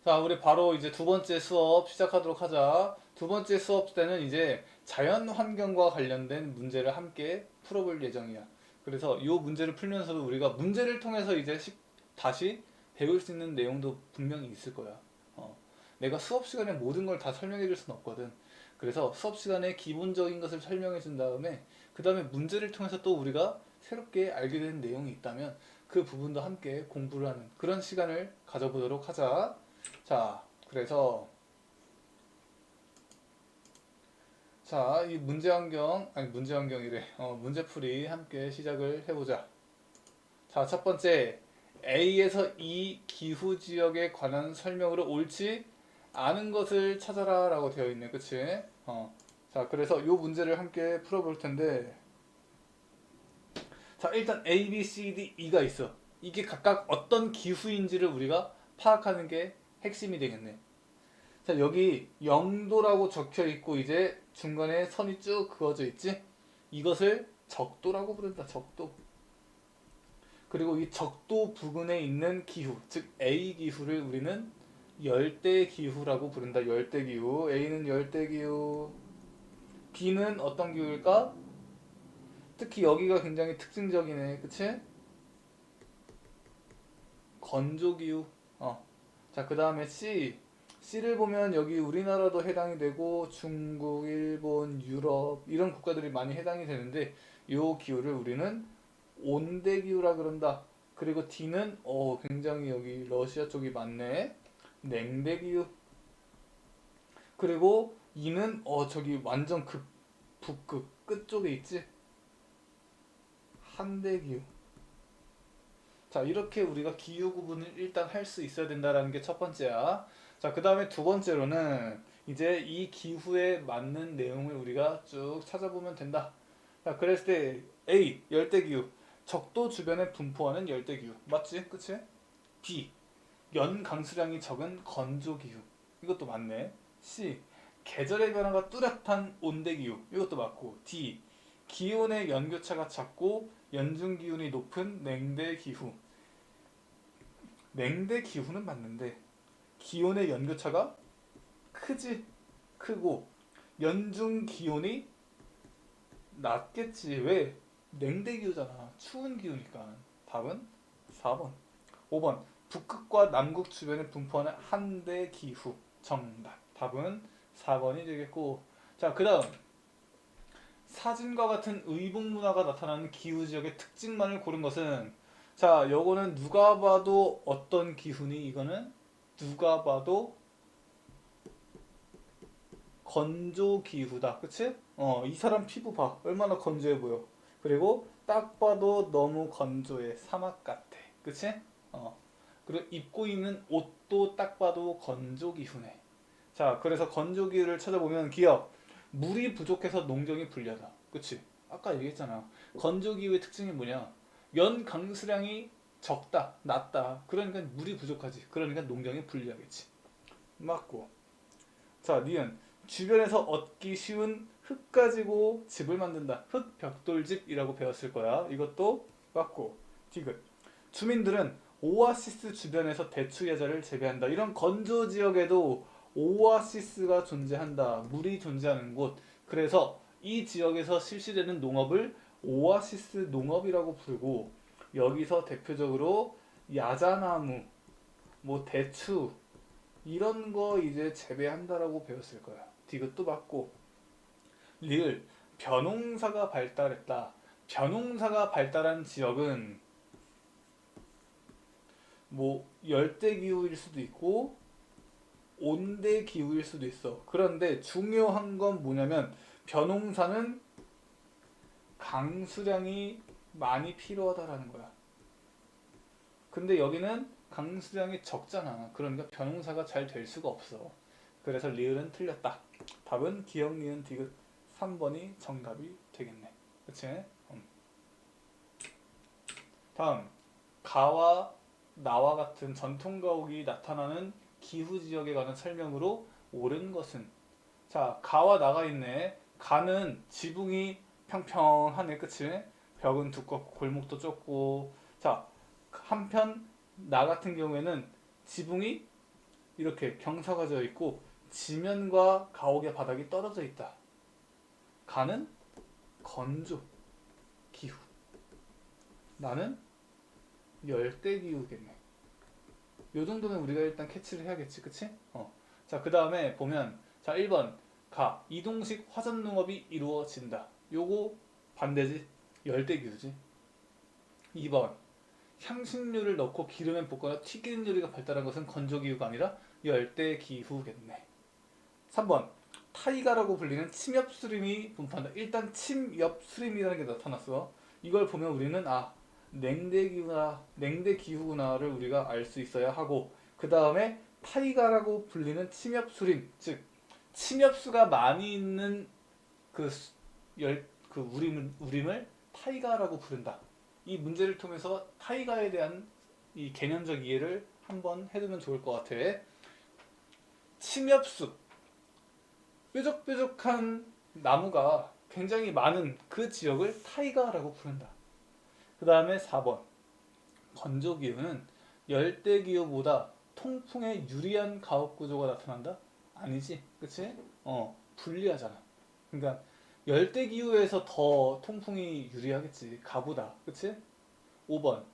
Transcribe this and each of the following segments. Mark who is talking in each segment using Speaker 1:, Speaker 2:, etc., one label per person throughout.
Speaker 1: 자, 우리 바로 이제 두 번째 수업 시작하도록 하자. 두 번째 수업 때는 이제 자연 환경과 관련된 문제를 함께 풀어볼 예정이야. 그래서 이 문제를 풀면서도 우리가 문제를 통해서 이제 다시 배울 수 있는 내용도 분명히 있을 거야. 내가 수업 시간에 모든 걸 다 설명해 줄 수는 없거든. 그래서 수업 시간에 기본적인 것을 설명해 준 다음에 그 다음에 문제를 통해서 또 우리가 새롭게 알게 된 내용이 있다면 그 부분도 함께 공부를 하는 그런 시간을 가져보도록 하자. 자, 그래서 자, 이 문제 환경이래. 문제풀이 함께 시작을 해보자. 자, 첫 번째 A에서 E 기후 지역에 관한 설명으로 옳지 않은 것을 찾아라라고 되어 있네, 그치? 자, 그래서 이 문제를 함께 풀어볼 텐데, 자, 일단 A, B, C, D, E가 있어. 이게 각각 어떤 기후인지를 우리가 파악하는 게 핵심이 되겠네. 자, 여기 영도라고 적혀 있고 이제 중간에 선이 쭉 그어져 있지? 이것을 적도라고 부른다. 적도. 그리고 이 적도 부근에 있는 기후, 즉 A 기후를 우리는 열대 기후라고 부른다. 열대 기후. A는 열대 기후. B는 어떤 기후일까? 특히 여기가 굉장히 특징적이네. 그치? 건조 기후. 자, 그 다음에 C. C를 보면 여기 우리나라도 해당이 되고 중국, 일본, 유럽 이런 국가들이 많이 해당이 되는데 이 기후를 우리는 온대 기후라 그런다. 그리고 D는 굉장히 여기 러시아 쪽이 많네. 냉대 기후. 그리고 E는 저기 완전 북극 끝쪽에 있지. 한대 기후. 자, 이렇게 우리가 기후 구분을 일단 할 수 있어야 된다라는 게 첫 번째야. 자, 그 다음에 두 번째로는 이제 이 기후에 맞는 내용을 우리가 쭉 찾아보면 된다. 자, 그랬을 때 A, 열대기후. 적도 주변에 분포하는 열대기후. 맞지? 그치? B, 연 강수량이 적은 건조기후. 이것도 맞네. C, 계절의 변화가 뚜렷한 온대기후. 이것도 맞고. D, 기온의 연교차가 작고 연중 기온이 높은 냉대기후. 냉대 기후는 맞는데 기온의 연교차가 크지. 크고 연중 기온이 낮겠지. 왜? 냉대 기후잖아. 추운 기후니까. 답은 4번. 5번. 북극과 남극 주변에 분포하는 한대 기후. 정답. 답은 4번이 되겠고. 자, 그 다음. 사진과 같은 의복 문화가 나타나는 기후 지역의 특징만을 고른 것은, 자, 요거는 누가 봐도 어떤 기후니? 이거는 누가 봐도 건조 기후다. 그치? 이 사람 피부 봐. 얼마나 건조해 보여. 그리고 딱 봐도 너무 건조해. 사막 같아. 그치? 어. 그리고 입고 있는 옷도 딱 봐도 건조 기후네. 자, 그래서 건조 기후를 찾아보면 기억. 물이 부족해서 농경이 불리하다. 그치? 아까 얘기했잖아. 건조 기후의 특징이 뭐냐? 연 강수량이 적다, 낮다. 그러니까 물이 부족하지. 그러니까 농경이 불리하겠지. 맞고. 자, 니은 주변에서 얻기 쉬운 흙 가지고 집을 만든다. 흙 벽돌집이라고 배웠을 거야. 이것도 맞고. 디귿. 주민들은 오아시스 주변에서 대추 야자를 재배한다. 이런 건조 지역에도 오아시스가 존재한다. 물이 존재하는 곳. 그래서 이 지역에서 실시되는 농업을 오아시스 농업이라고 부르고 여기서 대표적으로 야자나무, 뭐 대추 이런 거 이제 재배한다라고 배웠을 거야. 디귿도 맞고. 리을 벼농사가 발달했다. 벼농사가 발달한 지역은 뭐 열대 기후일 수도 있고 온대 기후일 수도 있어. 그런데 중요한 건 뭐냐면 벼농사는 강수량이 많이 필요하다라는 거야. 근데 여기는 강수량이 적잖아. 그러니까 벼농사가 잘 될 수가 없어. 그래서 리을은 틀렸다. 답은 기역, 니은, 디귿 3번이 정답이 되겠네. 그치? 다음 가와 나와 같은 전통 가옥이 나타나는 기후 지역에 관한 설명으로 옳은 것은, 자, 가와 나가 있네. 가는 지붕이 평평하네. 그치? 벽은 두껍고 골목도 좁고. 자, 한편 나 같은 경우에는 지붕이 이렇게 경사가 져 있고 지면과 가옥의 바닥이 떨어져 있다. 가는 건조 기후. 나는 열대 기후겠네. 요 정도는 우리가 일단 캐치를 해야겠지, 그치? 자, 그 다음에 보면, 자, 1번. 이동식 화전 농업이 이루어진다. 요거 반대지? 열대 기후지. 2번. 향신료를 넣고 기름에 볶거나 튀기는 요리가 발달한 것은 건조 기후가 아니라 열대 기후겠네. 3번. 타이가라고 불리는 침엽수림이 분포한다. 일단 침엽수림이라는 게 나타났어. 이걸 보면 우리는 냉대 기후구나를 우리가 알 수 있어야 하고, 그 다음에 타이가라고 불리는 침엽수림, 즉 침엽수가 많이 있는 그 우림을 타이가라고 부른다. 이 문제를 통해서 타이가에 대한 이 개념적 이해를 한번 해두면 좋을 것 같아. 침엽수, 뾰족뾰족한 나무가 굉장히 많은 그 지역을 타이가라고 부른다. 그 다음에 4번. 건조기후는 열대기후보다 통풍에 유리한 가옥구조가 나타난다? 아니지, 그치? 불리하잖아. 그러니까 열대기후에서 더 통풍이 유리하겠지, 가보다, 그치? 5번.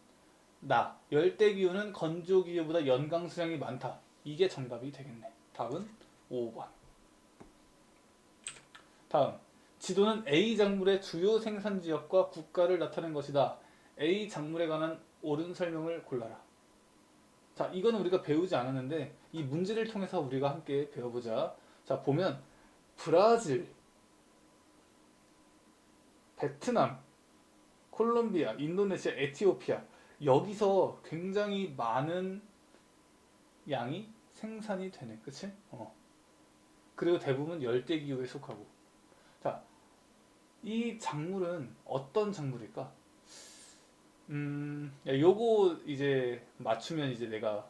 Speaker 1: 열대기후는 건조기후보다 연강 수량이 많다. 이게 정답이 되겠네. 답은 5번. 다음. 지도는 A 작물의 주요 생산 지역과 국가를 나타낸 것이다. A 작물에 관한 옳은 설명을 골라라. 자, 이거는 우리가 배우지 않았는데 이 문제를 통해서 우리가 함께 배워보자. 자, 보면 브라질, 베트남, 콜롬비아, 인도네시아, 에티오피아, 여기서 굉장히 많은 양이 생산이 되네. 그치? 그리고 대부분 열대기후에 속하고. 자, 이 작물은 어떤 작물일까? 요거 이제 맞추면 이제 내가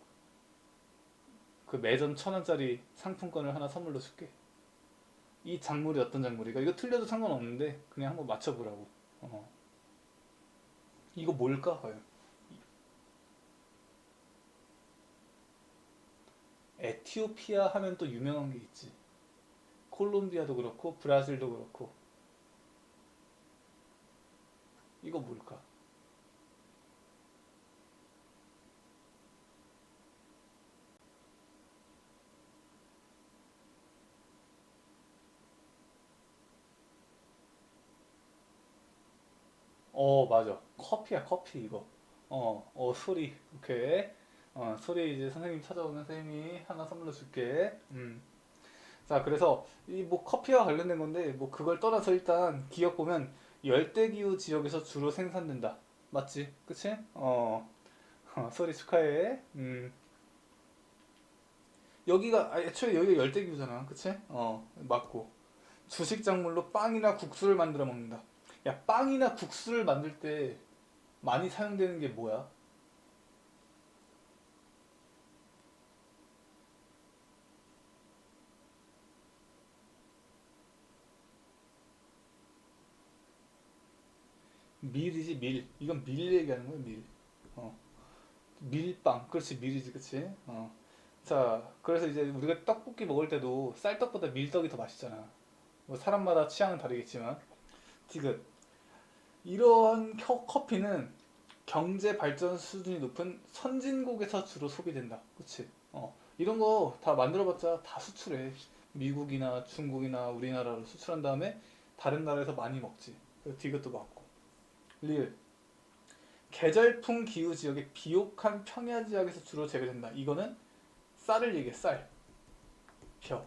Speaker 1: 그 매점 1,000원짜리 상품권을 하나 선물로 줄게. 이 작물이 어떤 작물일까? 이거 틀려도 상관없는데 그냥 한번 맞춰보라고. 이거 뭘까? 과연? 에티오피아 하면 또 유명한 게 있지. 콜롬비아도 그렇고 브라질도 그렇고. 이거 뭘까? 맞아. 커피야, 커피 이거. 소리. 오케이. 소리 이제 선생님 찾아오면 선생님이 하나 선물로 줄게. 자, 그래서 이 뭐 커피와 관련된 건데 뭐 그걸 떠나서 일단 기억 보면 열대기후 지역에서 주로 생산된다. 맞지? 그치? 소리 축하해. 애초에 여기가 열대기후잖아. 그치? 맞고. 주식 작물로 빵이나 국수를 만들어 먹는다. 야, 빵이나 국수를 만들 때 많이 사용되는 게 뭐야? 밀이지, 밀. 이건 밀 얘기하는 거야, 밀. 어. 밀빵. 그렇지, 밀이지, 그치? 자, 그래서 이제 우리가 떡볶이 먹을 때도 쌀떡보다 밀떡이 더 맛있잖아. 뭐 사람마다 취향은 다르겠지만. 지금 이러한 커피는 경제 발전 수준이 높은 선진국에서 주로 소비된다. 그치? 이런 거 다 만들어봤자 다 수출해. 미국이나 중국이나 우리나라로 수출한 다음에 다른 나라에서 많이 먹지. 그래서 디귿도 맞고. 리을. 계절풍 기후 지역의 비옥한 평야 지역에서 주로 재배된다. 이거는 쌀을 얘기해, 쌀. 벼.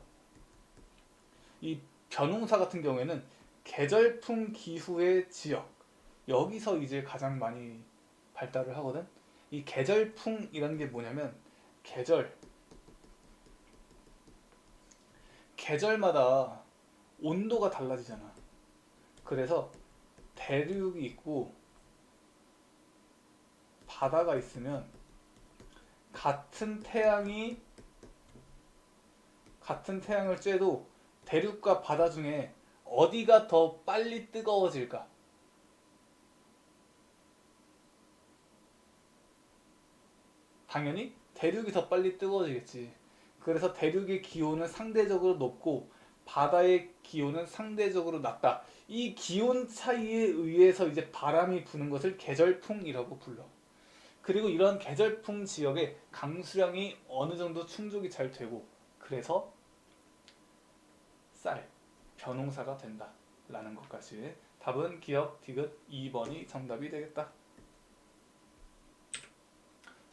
Speaker 1: 이 벼농사 같은 경우에는 계절풍 기후의 지역. 여기서 이제 가장 많이 발달을 하거든. 이 계절풍이라는 게 뭐냐면 계절, 계절마다 온도가 달라지잖아. 그래서 대륙이 있고 바다가 있으면 같은 태양이 같은 태양을 쬐도 대륙과 바다 중에 어디가 더 빨리 뜨거워질까? 당연히 대륙이 더 빨리 뜨거워지겠지. 그래서 대륙의 기온은 상대적으로 높고 바다의 기온은 상대적으로 낮다. 이 기온 차이에 의해서 이제 바람이 부는 것을 계절풍이라고 불러. 그리고 이런 계절풍 지역에 강수량이 어느 정도 충족이 잘 되고 그래서 쌀, 벼농사가 된다. 라는 것까지. 답은 기억, 디귿 2번이 정답이 되겠다.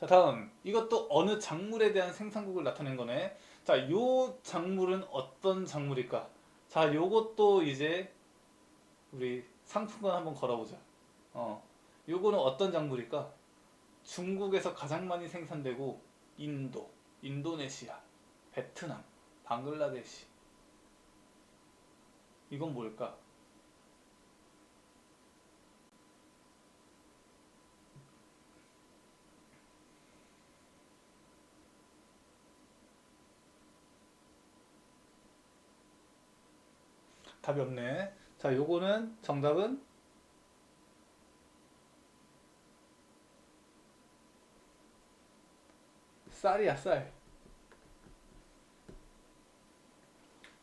Speaker 1: 자, 다음. 이것도 어느 작물에 대한 생산국을 나타낸 거네. 자, 요 작물은 어떤 작물일까? 자, 요것도 이제 우리 상품권 한번 걸어보자. 요거는 어떤 작물일까? 중국에서 가장 많이 생산되고 인도, 인도네시아, 베트남, 방글라데시. 이건 뭘까? 답이 없네. 자, 요거는 정답은 쌀이야, 쌀.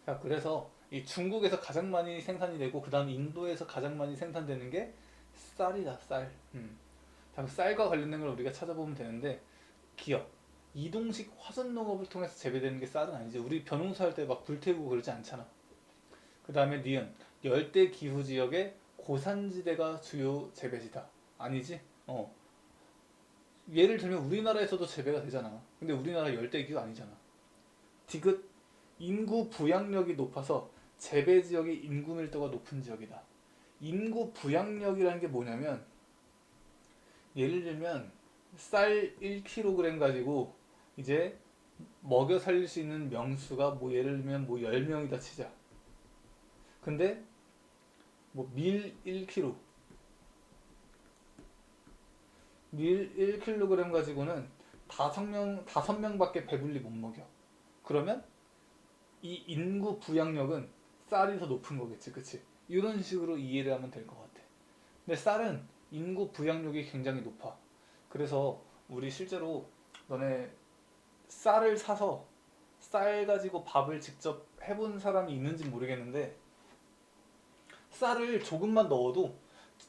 Speaker 1: 자, 그래서 이 중국에서 가장 많이 생산이 되고 그다음 인도에서 가장 많이 생산되는 게 쌀이다, 쌀. 자, 그 쌀과 관련된 걸 우리가 찾아보면 되는데 기억. 이동식 화전 농업을 통해서 재배되는 게 쌀은 아니지. 우리 벼농사 할 때 막 불태우고 그러지 않잖아. 그다음에 니은. 열대 기후 지역의 고산지대가 주요 재배지다. 아니지? 예를 들면 우리나라에서도 재배가 되잖아. 근데 우리나라 열대 기후 아니잖아. 디귿. 인구 부양력이 높아서 재배 지역의 인구 밀도가 높은 지역이다. 인구 부양력이라는 게 뭐냐면 예를 들면 쌀 1kg 가지고 이제 먹여 살릴 수 있는 명수가 뭐 예를 들면 뭐 10명이다 치자. 근데 뭐 밀 1kg, 밀 1kg 가지고는 5명밖에 배불리 못 먹여. 그러면 이 인구 부양력은 쌀이 더 높은 거겠지, 그치? 이런 식으로 이해를 하면 될 것 같아. 근데 쌀은 인구 부양력이 굉장히 높아. 그래서 우리 실제로 너네 쌀을 사서 쌀 가지고 밥을 직접 해본 사람이 있는지 모르겠는데 쌀을 조금만 넣어도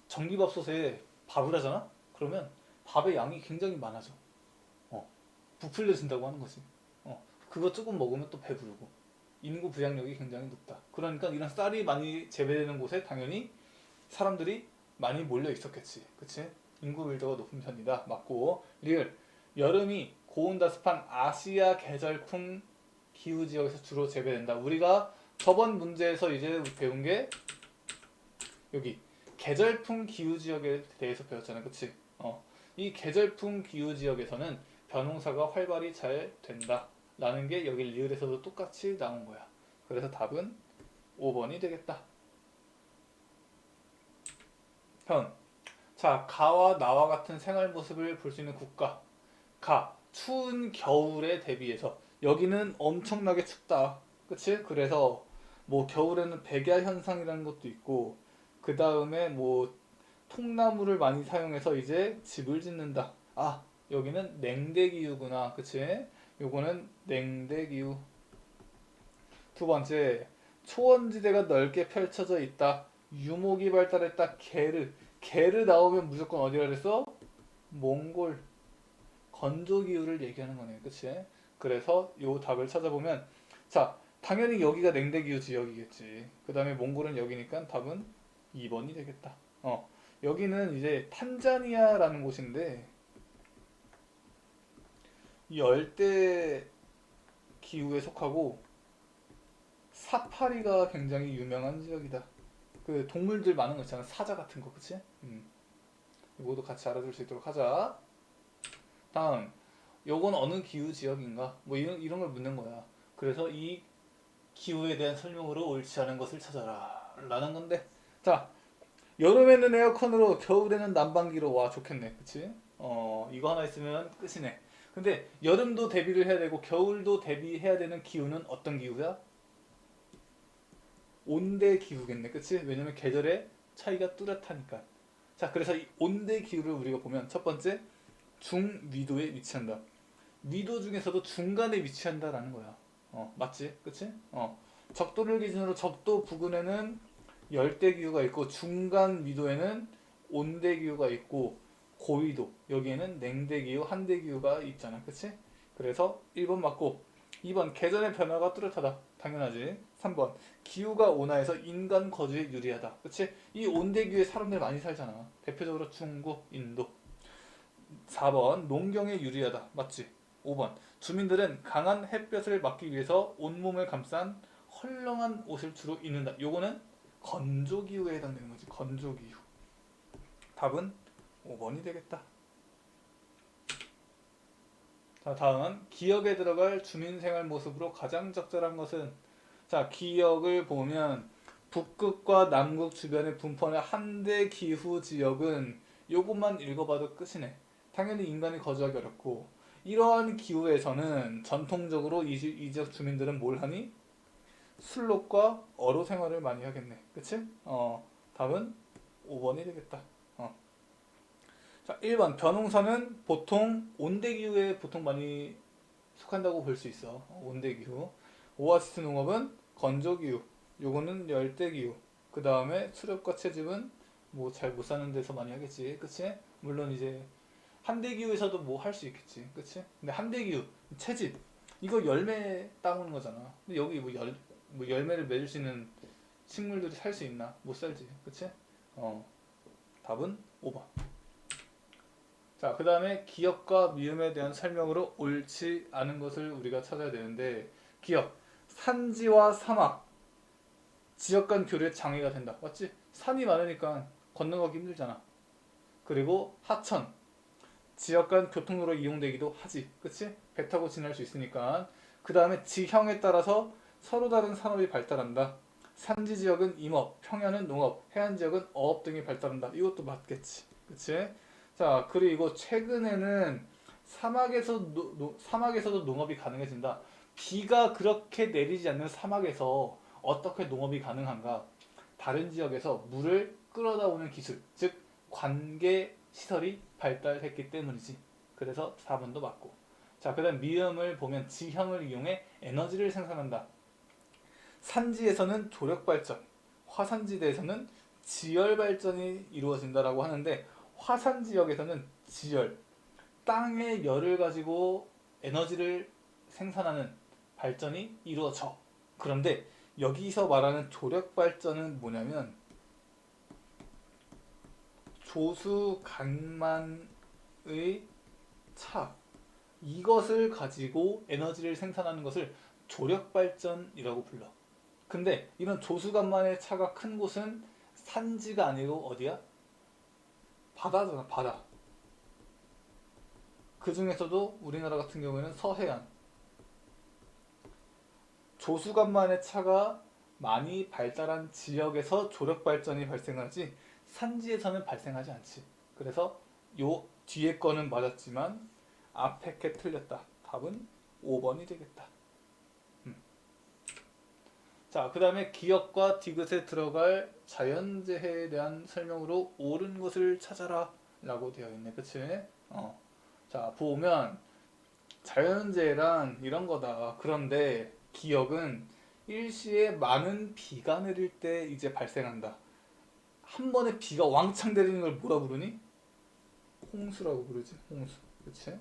Speaker 1: 전기밥솥에 밥을 하잖아? 그러면 밥의 양이 굉장히 많아져. 부풀려진다고 하는 거지. 그거 조금 먹으면 또 배부르고. 인구 부양력이 굉장히 높다. 그러니까 이런 쌀이 많이 재배되는 곳에 당연히 사람들이 많이 몰려 있었겠지. 그치? 인구 밀도가 높은 편이다. 맞고. 리을. 여름이 고온다습한 아시아 계절풍 기후 지역에서 주로 재배된다. 우리가 저번 문제에서 이제 배운 게 여기 계절풍 기후 지역에 대해서 배웠잖아. 그치? 이 계절풍 기후 지역에서는 벼농사가 활발히 잘 된다. 라는 게 여기 리을에서도 똑같이 나온 거야. 그래서 답은 5번이 되겠다. 현. 자, 가와 나와 같은 생활 모습을 볼 수 있는 국가. 가. 추운 겨울에 대비해서. 여기는 엄청나게 춥다. 그치? 그래서 뭐 겨울에는 백야 현상이라는 것도 있고, 그 다음에 뭐 통나무를 많이 사용해서 이제 집을 짓는다. 아, 여기는 냉대기후구나. 그치? 요거는 냉대기후. 두 번째, 초원지대가 넓게 펼쳐져 있다. 유목이 발달했다. 게르. 게르 나오면 무조건 어디라 그랬어? 몽골. 건조기후를 얘기하는 거네. 그치? 그래서 요 답을 찾아보면, 자, 당연히 여기가 냉대기후 지역이겠지. 그 다음에 몽골은 여기니까 답은 2번이 되겠다. 여기는 이제 탄자니아라는 곳인데, 열대 기후에 속하고, 사파리가 굉장히 유명한 지역이다. 그 동물들 많은 거 있잖아. 사자 같은 거, 그치? 이거도 같이 알아둘 수 있도록 하자. 다음, 요건 어느 기후 지역인가? 뭐 이런 걸 묻는 거야. 그래서 이 기후에 대한 설명으로 옳지 않은 것을 찾아라. 라는 건데. 자, 여름에는 에어컨으로, 겨울에는 난방기로. 와, 좋겠네. 그치? 이거 하나 있으면 끝이네. 근데 여름도 대비를 해야 되고 겨울도 대비해야 되는 기후는 어떤 기후야? 온대 기후겠네. 그치? 왜냐면 계절의 차이가 뚜렷하니까. 자, 그래서 이 온대 기후를 우리가 보면 첫 번째, 중위도에 위치한다. 위도 중에서도 중간에 위치한다라는 거야. 맞지? 그치? 적도를 기준으로 적도 부근에는 열대기후가 있고 중간 위도에는 온대기후가 있고 고위도 여기에는 냉대기후, 한대기후가 있잖아. 그치? 그래서 1번 맞고 2번 개전의 변화가 뚜렷하다. 당연하지. 3번 기후가 온화해서 인간 거주에 유리하다. 그치? 이 온대기후에 사람들 많이 살잖아. 대표적으로 중국, 인도. 4번 농경에 유리하다. 맞지? 5번 주민들은 강한 햇볕을 막기 위해서 온몸을 감싼 헐렁한 옷을 주로 입는다. 요거는 건조기후에 해당되는 거지. 건조기후. 답은 5번이 되겠다. 자, 다음 기역에 들어갈 주민생활 모습으로 가장 적절한 것은, 자, 기역을 보면 북극과 남극 주변에 분포하는 한대 기후 지역은 요것만 읽어봐도 끝이네. 당연히 인간이 거주하기 어렵고, 이러한 기후에서는 전통적으로 이 지역 주민들은 뭘 하니? 술록과 어로 생활을 많이 하겠네. 그치? 답은 5번이 되겠다. 자, 1번 벼농사는 보통 온대기후에 보통 많이 속한다고 볼 수 있어. 온대기후. 오아시스 농업은 건조기후. 요거는 열대기후. 그 다음에 수렵과 채집은 뭐 잘 못 사는 데서 많이 하겠지. 그치? 물론 이제 한대기후에서도 뭐 할 수 있겠지. 그치? 근데 한대기후, 채집. 이거 열매 따오는 거잖아. 근데 여기 뭐 열매를 맺을 수 있는 식물들이 살 수 있나? 못 살지. 그치? 답은 5번. 자, 그 다음에 기역과 미음에 대한 설명으로 옳지 않은 것을 우리가 찾아야 되는데, 기역, 산지와 사막, 지역 간 교류에 장애가 된다. 맞지? 산이 많으니까 건너가기 힘들잖아. 그리고 하천, 지역 간 교통로로 이용되기도 하지. 그치? 배 타고 지날 수 있으니까. 그 다음에 지형에 따라서 서로 다른 산업이 발달한다. 산지 지역은 임업, 평야는 농업, 해안 지역은 어업 등이 발달한다. 이것도 맞겠지. 그치? 자, 그리고 최근에는 사막에서도 농업이 가능해진다. 비가 그렇게 내리지 않는 사막에서 어떻게 농업이 가능한가? 다른 지역에서 물을 끌어다 오는 기술, 즉 관계 시설이 발달했기 때문이지. 그래서 4번도 맞고. 자, 그다음 미음을 보면 지형을 이용해 에너지를 생산한다. 산지에서는 조력 발전, 화산지대에서는 지열 발전이 이루어진다라고 하는데, 화산 지역에서는 지열, 땅의 열을 가지고 에너지를 생산하는 발전이 이루어져. 그런데 여기서 말하는 조력 발전은 뭐냐면 조수 강만의 차, 이것을 가지고 에너지를 생산하는 것을 조력 발전이라고 불러. 근데 이런 조수간만의 차가 큰 곳은 산지가 아니고 어디야? 바다잖아, 바다. 그 중에서도 우리나라 같은 경우에는 서해안. 조수간만의 차가 많이 발달한 지역에서 조력 발전이 발생하지 산지에서는 발생하지 않지. 그래서 요 뒤에 거는 맞았지만 앞에 게 틀렸다. 답은 5번이 되겠다. 자, 그 다음에 기역과 디귿에 들어갈 자연재해에 대한 설명으로 옳은 것을 찾아라 라고 되어 있네. 그치? 자, 보면 자연재해란 이런 거다. 그런데 기역은 일시에 많은 비가 내릴 때 이제 발생한다. 한 번에 비가 왕창 내리는 걸 뭐라 부르니? 홍수라고 부르지. 홍수. 그치?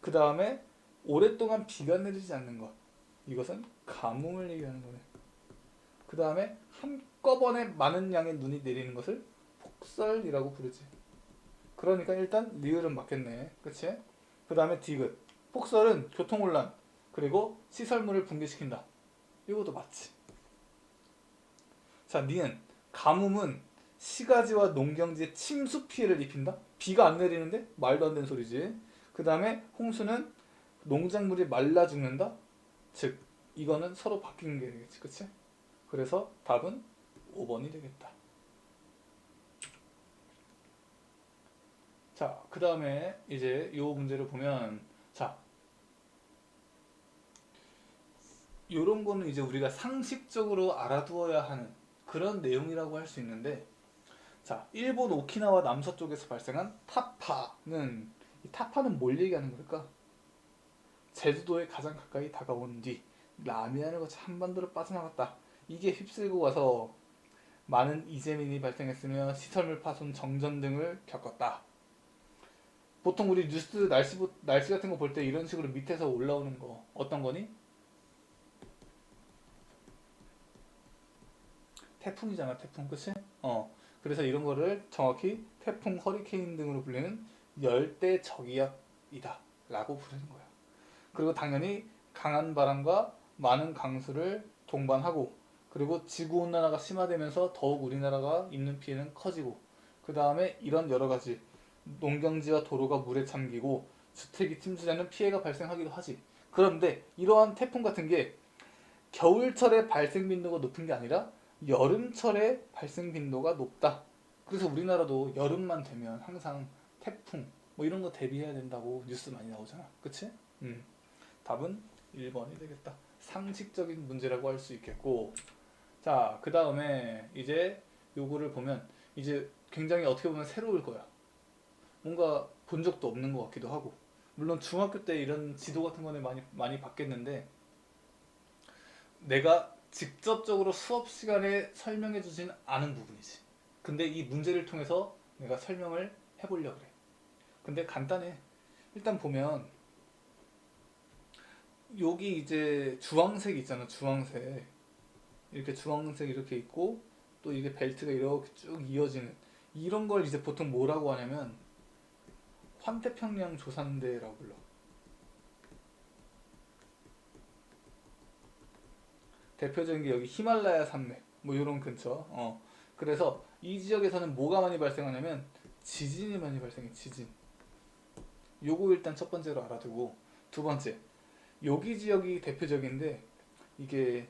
Speaker 1: 그 다음에 오랫동안 비가 내리지 않는 것. 이것은 가뭄을 얘기하는 거네. 그 다음에 한꺼번에 많은 양의 눈이 내리는 것을 폭설이라고 부르지. 그러니까 일단 리을은 맞겠네. 그치? 그 다음에 디귿. 폭설은 교통혼란, 그리고 시설물을 붕괴시킨다. 이것도 맞지. 자, 니은. 가뭄은 시가지와 농경지에 침수 피해를 입힌다? 비가 안 내리는데? 말도 안 되는 소리지. 그 다음에 홍수는 농작물이 말라 죽는다? 즉, 이거는 서로 바뀌는 게 되겠지. 그치? 그래서 답은 5번이 되겠다. 자, 그 다음에 이제 요 문제를 보면, 자, 요런 거는 이제 우리가 상식적으로 알아두어야 하는 그런 내용이라고 할 수 있는데, 자, 일본 오키나와 남서쪽에서 발생한 타파는, 이 타파는 뭘 얘기하는 걸까? 제주도에 가장 가까이 다가온 뒤 남해안을 거쳐 한반도로 빠져나갔다. 이게 휩쓸고 가서 많은 이재민이 발생했으며 시설물 파손, 정전 등을 겪었다. 보통 우리 뉴스 날씨 같은 거 볼 때 이런 식으로 밑에서 올라오는 거 어떤 거니? 태풍이잖아, 태풍, 그치? 그래서 이런 거를 정확히 태풍, 허리케인 등으로 불리는 열대 저기압이다 라고 부르는 거야. 그리고 당연히 강한 바람과 많은 강수를 동반하고, 그리고 지구온난화가 심화되면서 더욱 우리나라가 입는 피해는 커지고, 그 다음에 이런 여러 가지 농경지와 도로가 물에 잠기고 주택이 침수되는 피해가 발생하기도 하지. 그런데 이러한 태풍 같은 게 겨울철에 발생 빈도가 높은 게 아니라 여름철에 발생 빈도가 높다. 그래서 우리나라도 여름만 되면 항상 태풍 뭐 이런 거 대비해야 된다고 뉴스 많이 나오잖아. 그치? 답은 1번이 되겠다. 상식적인 문제라고 할 수 있겠고, 자, 그 다음에 이제 요거를 보면 이제 굉장히 어떻게 보면 새로울 거야. 뭔가 본 적도 없는 것 같기도 하고. 물론 중학교 때 이런 지도 같은 거는 많이 봤겠는데 내가 직접적으로 수업 시간에 설명해 주진 않은 부분이지. 근데 이 문제를 통해서 내가 설명을 해보려고 그래. 근데 간단해. 일단 보면 여기 이제 주황색 있잖아, 주황색. 이렇게 주황색 이렇게 있고 또 이게 벨트가 이렇게 쭉 이어지는 이런 걸 이제 보통 뭐라고 하냐면 환태평양 조산대라고 불러. 대표적인 게 여기 히말라야 산맥 뭐 이런 근처. 그래서 이 지역에서는 뭐가 많이 발생하냐면 지진이 많이 발생해. 지진. 요거 일단 첫 번째로 알아두고, 두 번째 여기 지역이 대표적인데 이게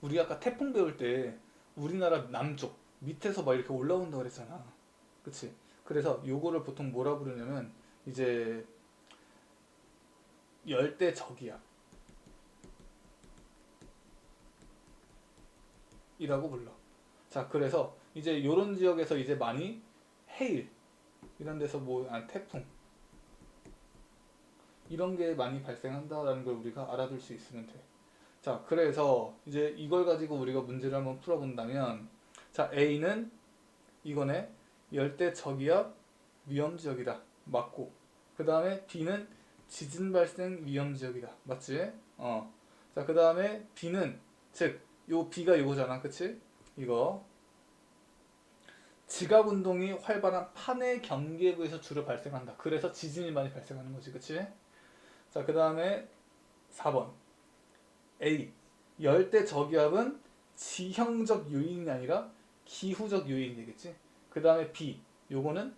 Speaker 1: 우리 아까 태풍 배울 때 우리나라 남쪽 밑에서 막 이렇게 올라온다고 그랬잖아. 그치? 그래서 요거를 보통 뭐라 부르냐면 이제 열대 저기압이라고 불러. 자, 그래서 이제 요런 지역에서 이제 많이 해일 이런 데서 태풍 이런 게 많이 발생한다라는 걸 우리가 알아둘 수 있으면 돼. 자, 그래서 이제 이걸 가지고 우리가 문제를 한번 풀어본다면, 자, A는 이거네. 열대 저기압 위험 지역이다. 맞고. 그 다음에 B는 지진 발생 위험 지역이다. 맞지? 자, 그 다음에 B는, 즉, 요 B가 요거잖아. 그치? 이거. 지각 운동이 활발한 판의 경계부에서 주로 발생한다. 그래서 지진이 많이 발생하는 거지. 그치? 자, 그 다음에 4번. A. 열대 저기압은 지형적 요인이 아니라 기후적 요인이 되겠지. 그 다음에 B. 요거는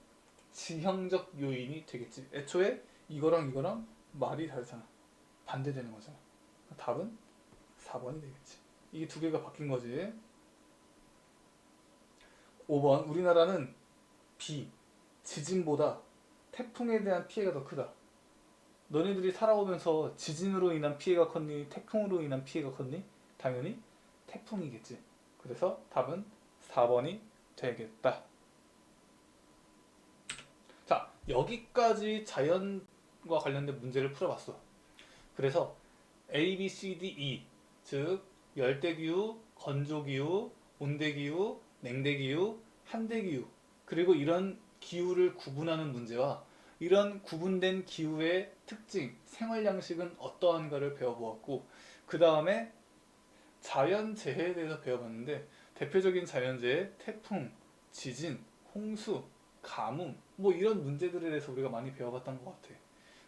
Speaker 1: 지형적 요인이 되겠지. 애초에 이거랑 이거랑 말이 다르잖아. 반대되는 거잖아. 답은 4번이 되겠지. 이게 두 개가 바뀐 거지. 5번. 우리나라는 B. 지진보다 태풍에 대한 피해가 더 크다. 너네들이 살아오면서 지진으로 인한 피해가 컸니? 태풍으로 인한 피해가 컸니? 당연히 태풍이겠지. 그래서 답은 4번이 되겠다. 자, 여기까지 자연과 관련된 문제를 풀어봤어. 그래서 A, B, C, D, E, 즉 열대기후, 건조기후, 온대기후, 냉대기후, 한대기후, 그리고 이런 기후를 구분하는 문제와 이런 구분된 기후의 특징, 생활 양식은 어떠한가를 배워보았고, 그 다음에 자연재해에 대해서 배워봤는데 대표적인 자연재해, 태풍, 지진, 홍수, 가뭄 뭐 이런 문제들에 대해서 우리가 많이 배워봤던 것 같아.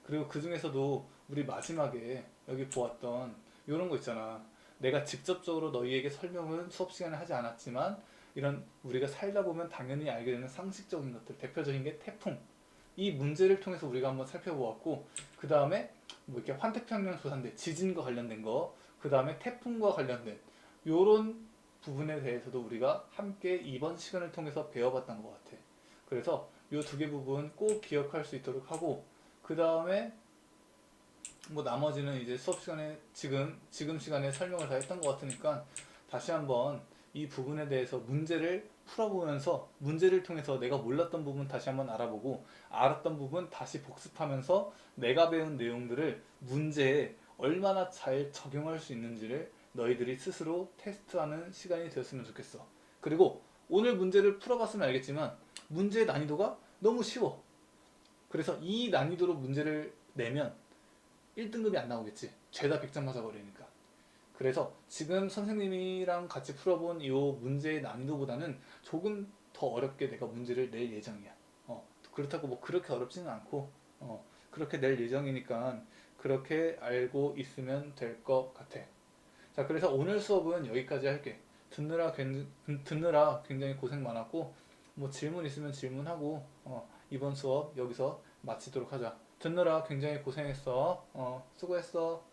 Speaker 1: 그리고 그 중에서도 우리 마지막에 여기 보았던 이런 거 있잖아. 내가 직접적으로 너희에게 설명은 수업 시간에 하지 않았지만 이런 우리가 살다 보면 당연히 알게 되는 상식적인 것들, 대표적인 게 태풍. 이 문제를 통해서 우리가 한번 살펴보았고, 그 다음에 뭐 이렇게 환태평양 조산대, 지진과 관련된 거, 그 다음에 태풍과 관련된 요런 부분에 대해서도 우리가 함께 이번 시간을 통해서 배워봤던 것 같아. 그래서 요 두 개 부분 꼭 기억할 수 있도록 하고, 그 다음에 뭐 나머지는 이제 수업 시간에 지금 시간에 설명을 다 했던 것 같으니까 다시 한번 이 부분에 대해서 문제를 풀어보면서 문제를 통해서 내가 몰랐던 부분 다시 한번 알아보고 알았던 부분 다시 복습하면서 내가 배운 내용들을 문제에 얼마나 잘 적용할 수 있는지를 너희들이 스스로 테스트하는 시간이 되었으면 좋겠어. 그리고 오늘 문제를 풀어봤으면 알겠지만 문제의 난이도가 너무 쉬워. 그래서 이 난이도로 문제를 내면 1등급이 안 나오겠지. 죄다 100점 맞아버리니까. 그래서 지금 선생님이랑 같이 풀어본 이 문제의 난이도보다는 조금 더 어렵게 내가 문제를 낼 예정이야. 그렇다고 뭐 그렇게 어렵지는 않고, 그렇게 낼 예정이니까 그렇게 알고 있으면 될 것 같아. 자, 그래서 오늘 수업은 여기까지 할게. 듣느라 굉장히 고생 많았고, 뭐 질문 있으면 질문하고, 이번 수업 여기서 마치도록 하자. 듣느라 굉장히 고생했어. 수고했어.